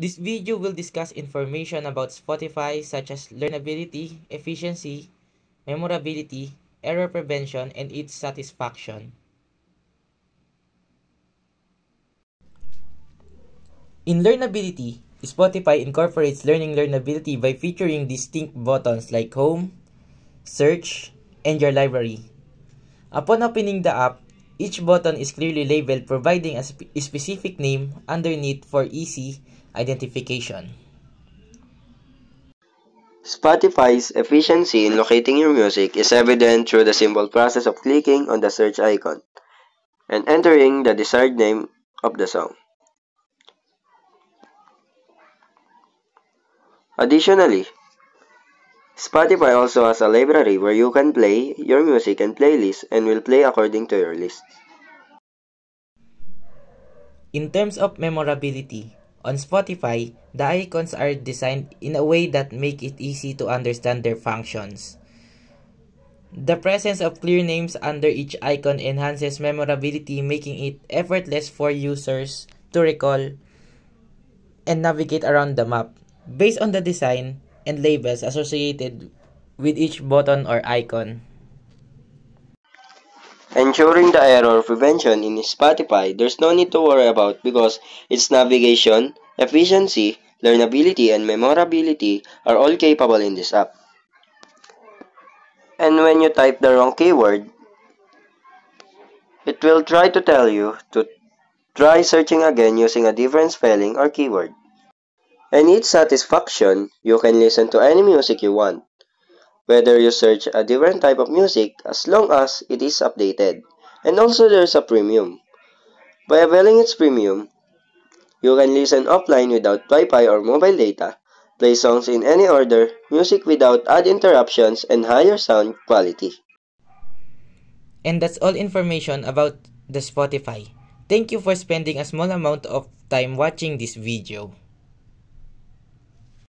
This video will discuss information about Spotify such as learnability, efficiency, memorability, error prevention, and its satisfaction. In learnability, Spotify incorporates learnability by featuring distinct buttons like Home, Search, and Your Library. Upon opening the app, each button is clearly labeled, providing a specific name underneath for easy identification. Spotify's efficiency in locating your music is evident through the simple process of clicking on the search icon and entering the desired name of the song. Additionally, Spotify also has a library where you can play your music and playlist and will play according to your list. In terms of memorability, on Spotify, the icons are designed in a way that make it easy to understand their functions. The presence of clear names under each icon enhances memorability, making it effortless for users to recall and navigate around the map based on the design and labels associated with each button or icon. Ensuring the error prevention in Spotify, there's no need to worry about because its navigation, efficiency, learnability, and memorability are all capable in this app. And when you type the wrong keyword, it will try to tell you to try searching again using a different spelling or keyword. And its satisfaction, you can listen to any music you want, whether you search a different type of music as long as it is updated. And also there's a premium. By availing its premium, you can listen offline without Wi-Fi or mobile data, play songs in any order, music without ad interruptions, and higher sound quality. And that's all information about the Spotify. Thank you for spending a small amount of time watching this video.